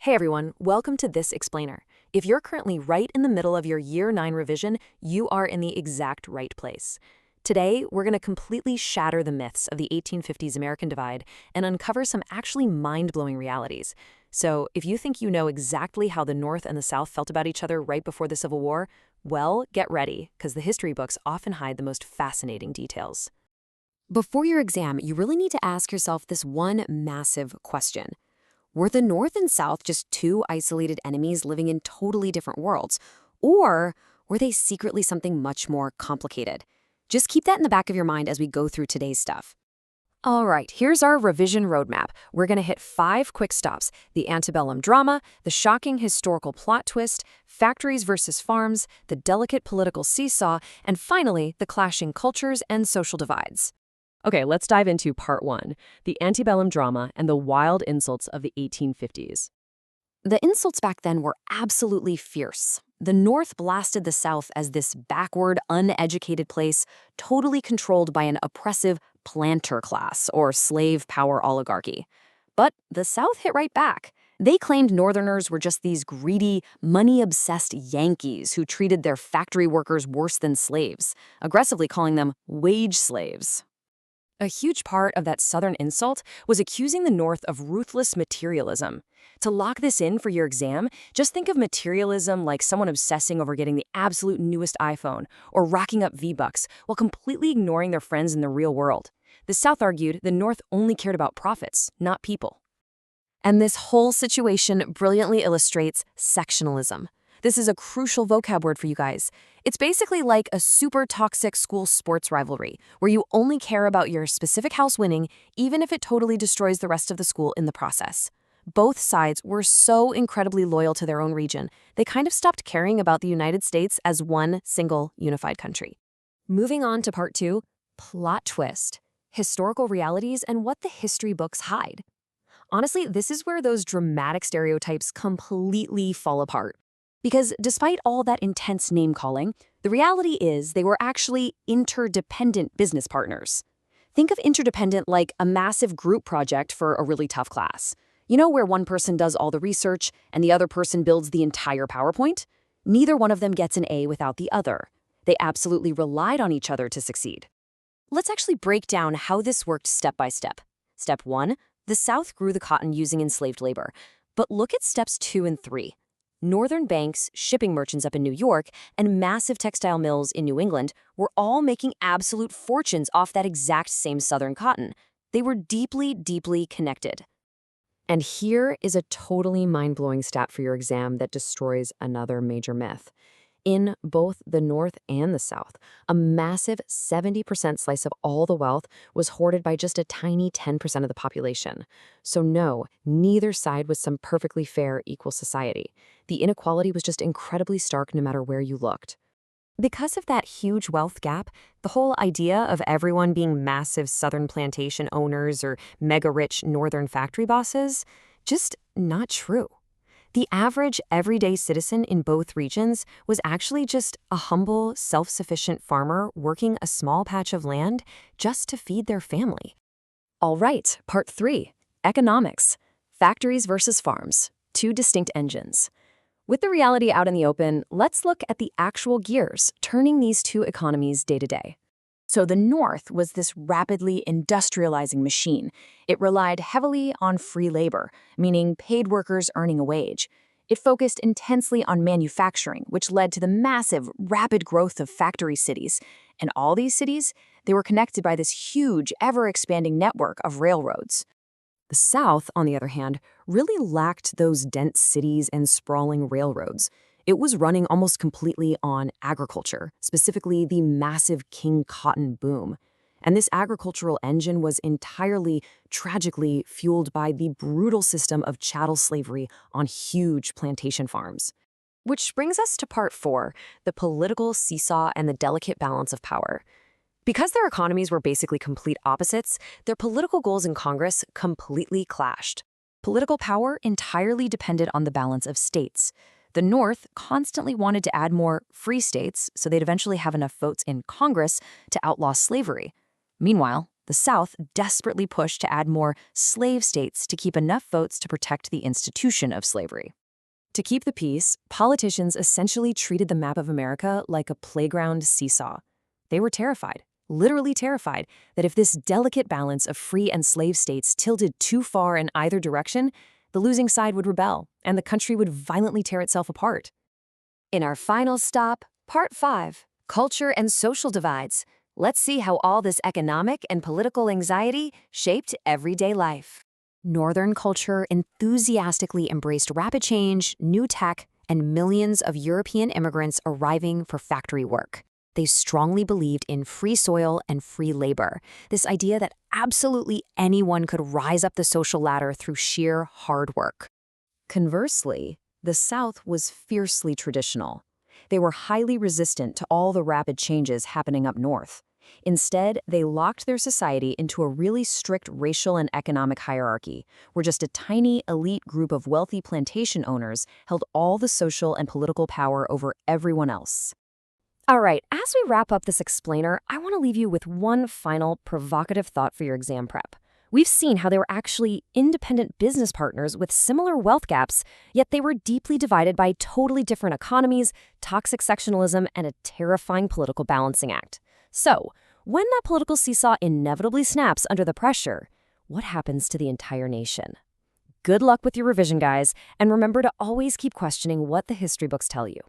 Hey everyone, welcome to This Explainer. If you're currently right in the middle of your Year 9 revision, you are in the exact right place. Today, we're going to completely shatter the myths of the 1850s American Divide and uncover some actually mind-blowing realities. So, if you think you know exactly how the North and the South felt about each other right before the Civil War, well, get ready, because the history books often hide the most fascinating details. Before your exam, you really need to ask yourself this one massive question. Were the North and South just two isolated enemies living in totally different worlds? Or were they secretly something much more complicated? Just keep that in the back of your mind as we go through today's stuff. All right, here's our revision roadmap. We're going to hit 5 quick stops: the antebellum drama, the shocking historical plot twist, factories versus farms, the delicate political seesaw, and finally, the clashing cultures and social divides. Okay, let's dive into part 1, the antebellum drama and the wild insults of the 1850s. The insults back then were absolutely fierce. The North blasted the South as this backward, uneducated place, totally controlled by an oppressive planter class or slave power oligarchy. But the South hit right back. They claimed Northerners were just these greedy, money-obsessed Yankees who treated their factory workers worse than slaves, aggressively calling them wage slaves. A huge part of that Southern insult was accusing the North of ruthless materialism. To lock this in for your exam, just think of materialism like someone obsessing over getting the absolute newest iPhone or racking up V-Bucks while completely ignoring their friends in the real world. The South argued the North only cared about profits, not people. And this whole situation brilliantly illustrates sectionalism. This is a crucial vocab word for you guys. It's basically like a super toxic school sports rivalry, where you only care about your specific house winning, even if it totally destroys the rest of the school in the process. Both sides were so incredibly loyal to their own region, they kind of stopped caring about the United States as one single unified country. Moving on to part 2, plot twist, historical realities and what the history books hide. Honestly, this is where those dramatic stereotypes completely fall apart. Because despite all that intense name-calling, the reality is they were actually interdependent business partners. Think of interdependent like a massive group project for a really tough class. You know, where one person does all the research and the other person builds the entire PowerPoint? Neither one of them gets an A without the other. They absolutely relied on each other to succeed. Let's actually break down how this worked step by step. Step 1, the South grew the cotton using enslaved labor. But look at steps 2 and 3. Northern banks, shipping merchants up in New York, and massive textile mills in New England were all making absolute fortunes off that exact same Southern cotton. They were deeply, deeply connected. And here is a totally mind-blowing stat for your exam that destroys another major myth. In both the North and the South, a massive 70% slice of all the wealth was hoarded by just a tiny 10% of the population. So no, neither side was some perfectly fair, equal society. The inequality was just incredibly stark no matter where you looked. Because of that huge wealth gap, the whole idea of everyone being massive Southern plantation owners or mega-rich Northern factory bosses, just not true. The average everyday citizen in both regions was actually just a humble, self-sufficient farmer working a small patch of land just to feed their family. All right, part 3, economics, factories versus farms, 2 distinct engines. With the reality out in the open, let's look at the actual gears turning these 2 economies day to day. So the North was this rapidly industrializing machine. It relied heavily on free labor, meaning paid workers earning a wage. It focused intensely on manufacturing, which led to the massive, rapid growth of factory cities. And all these cities, they were connected by this huge, ever-expanding network of railroads. The South, on the other hand, really lacked those dense cities and sprawling railroads. It was running almost completely on agriculture, specifically the massive King Cotton boom. And this agricultural engine was entirely, tragically, fueled by the brutal system of chattel slavery on huge plantation farms. Which brings us to part 4, the political seesaw and the delicate balance of power. Because their economies were basically complete opposites, their political goals in Congress completely clashed. Political power entirely depended on the balance of states. The North constantly wanted to add more free states so they'd eventually have enough votes in Congress to outlaw slavery. Meanwhile, The South desperately pushed to add more slave states to keep enough votes to protect the institution of slavery. To keep the peace, politicians essentially treated the map of America like a playground seesaw. They were terrified, literally terrified, that if this delicate balance of free and slave states tilted too far in either direction, the losing side would rebel, and the country would violently tear itself apart. In our final stop, Part 5, Culture and Social Divides, let's see how all this economic and political anxiety shaped everyday life. Northern culture enthusiastically embraced rapid change, new tech, and millions of European immigrants arriving for factory work. They strongly believed in free soil and free labor, this idea that absolutely anyone could rise up the social ladder through sheer hard work. Conversely, the South was fiercely traditional. They were highly resistant to all the rapid changes happening up north. Instead, they locked their society into a really strict racial and economic hierarchy, where just a tiny elite group of wealthy plantation owners held all the social and political power over everyone else. All right, as we wrap up this explainer, I want to leave you with one final provocative thought for your exam prep. We've seen how they were actually independent business partners with similar wealth gaps, yet they were deeply divided by totally different economies, toxic sectionalism, and a terrifying political balancing act. So, when that political seesaw inevitably snaps under the pressure, what happens to the entire nation? Good luck with your revision, guys, and remember to always keep questioning what the history books tell you.